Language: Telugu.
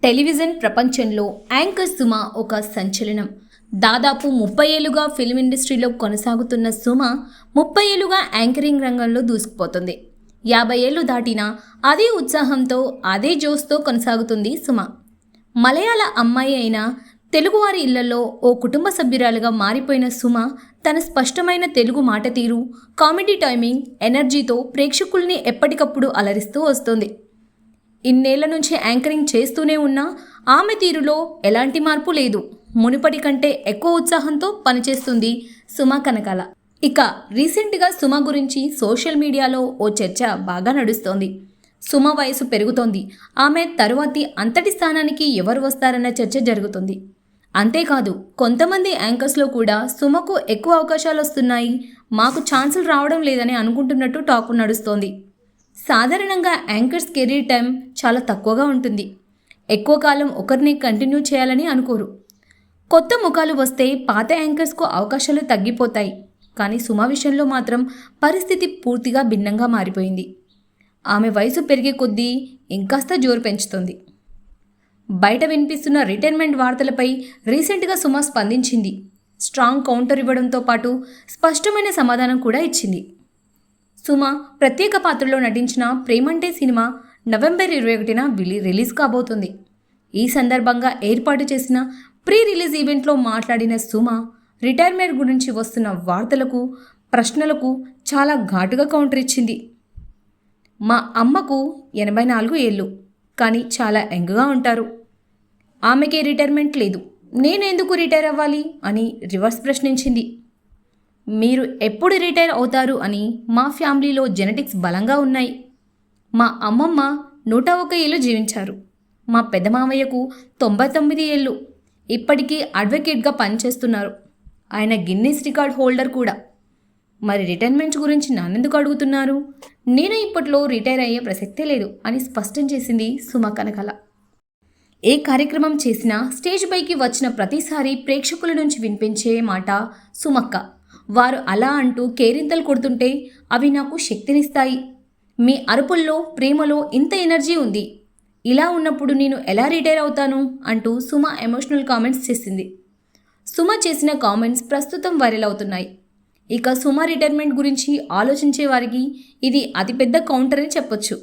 టెలివిజన్ ప్రపంచంలో యాంకర్ సుమ ఒక సంచలనం. దాదాపు 30 ఏళ్లుగా ఫిల్మ్ ఇండస్ట్రీలో కొనసాగుతున్న సుమ 30 ఏళ్లుగా యాంకరింగ్ రంగంలో దూసుకుపోతుంది. 50 ఏళ్లు దాటినా అదే ఉత్సాహంతో, అదే జోస్తో కొనసాగుతుంది సుమ. మలయాళ అమ్మాయి అయినా తెలుగువారి ఇళ్లలో ఓ కుటుంబ సభ్యురాలుగా మారిపోయిన సుమ తన స్పష్టమైన తెలుగు మాట తీరు, కామెడీ టైమింగ్, ఎనర్జీతో ప్రేక్షకుల్ని ఎప్పటికప్పుడు అలరిస్తూ వస్తుంది. ఇన్నేళ్ల నుంచి యాంకరింగ్ చేస్తూనే ఉన్నా ఆమె తీరులో ఎలాంటి మార్పు లేదు. మునుపటి కంటే ఎక్కువ ఉత్సాహంతో పనిచేస్తుంది సుమ కనకాల. ఇక రీసెంట్గా సుమ గురించి సోషల్ మీడియాలో ఓ చర్చ బాగా నడుస్తోంది. సుమ వయసు పెరుగుతోంది, ఆమె తరువాతి అంతటి స్థానానికి ఎవరు వస్తారన్న చర్చ జరుగుతుంది. అంతేకాదు, కొంతమంది యాంకర్స్లో కూడా సుమకు ఎక్కువ అవకాశాలు వస్తున్నాయి, మాకు ఛాన్సులు రావడం లేదని అనుకుంటున్నట్టు టాక్ నడుస్తోంది. సాధారణంగా యాంకర్స్ కెరీర్ టైం చాలా తక్కువగా ఉంటుంది. ఎక్కువ కాలం ఒకరిని కంటిన్యూ చేయాలని అనుకోరు. కొత్త ముఖాలు వస్తే పాత యాంకర్స్కు అవకాశాలు తగ్గిపోతాయి. కానీ సుమ విషయంలో మాత్రం పరిస్థితి పూర్తిగా భిన్నంగా మారిపోయింది. ఆమె వయసు పెరిగే కొద్దీ ఇంకాస్త జోరు పెంచుతుంది. బయట వినిపిస్తున్న రిటైర్మెంట్ వార్తలపై రీసెంట్గా సుమ స్పందించింది. స్ట్రాంగ్ కౌంటర్ ఇవ్వడంతో పాటు స్పష్టమైన సమాధానం కూడా ఇచ్చింది. సుమ ప్రత్యేక పాత్రలో నటించిన ప్రేమంటే సినిమా నవంబర్ 21న రిలీజ్ కాబోతుంది. ఈ సందర్భంగా ఏర్పాటు చేసిన ప్రీ రిలీజ్ ఈవెంట్లో మాట్లాడిన సుమ రిటైర్మెంట్ గురించి వస్తున్న వార్తలకు, ప్రశ్నలకు చాలా ఘాటుగా కౌంటర్ ఇచ్చింది. మా అమ్మకు 84 ఏళ్ళు, కానీ చాలా యంగ్గా ఉంటారు. ఆమెకే రిటైర్మెంట్ లేదు, నేనెందుకు రిటైర్ అవ్వాలి అని రివర్స్ ప్రశ్నించింది. మీరు ఎప్పుడు రిటైర్ అవుతారు అని మా ఫ్యామిలీలో జెనెటిక్స్ బలంగా ఉన్నాయి. మా అమ్మమ్మ 101 ఏళ్ళు జీవించారు. మా పెద్దమామయ్యకు 99 ఏళ్ళు, ఇప్పటికీ అడ్వకేట్గా పనిచేస్తున్నారు. ఆయన గిన్నీస్ రికార్డ్ హోల్డర్ కూడా. మరి రిటైర్మెంట్ గురించి నన్నెందుకు అడుగుతున్నారు? నేను ఇప్పట్లో రిటైర్ అయ్యే ప్రసక్తే లేదు అని స్పష్టం చేసింది సుమ కనకాల. ఏ కార్యక్రమం చేసినా స్టేజ్ పైకి వచ్చిన ప్రతిసారి ప్రేక్షకుల నుంచి వినిపించే మాట సుమక్క. వారు అలా అంటూ కేరింతలు కొడుతుంటే అవి నాకు శక్తినిస్తాయి. మీ అరుపుల్లో, ప్రేమలో ఇంత ఎనర్జీ ఉంది. ఇలా ఉన్నప్పుడు నేను ఎలా రిటైర్ అవుతాను అంటూ సుమ ఎమోషనల్ కామెంట్స్ చేసింది. సుమ చేసిన కామెంట్స్ ప్రస్తుతం వైరల్ అవుతున్నాయి. ఇక సుమ రిటైర్మెంట్ గురించి ఆలోచించే వారికి ఇది అతిపెద్ద కౌంటర్ అని చెప్పొచ్చు.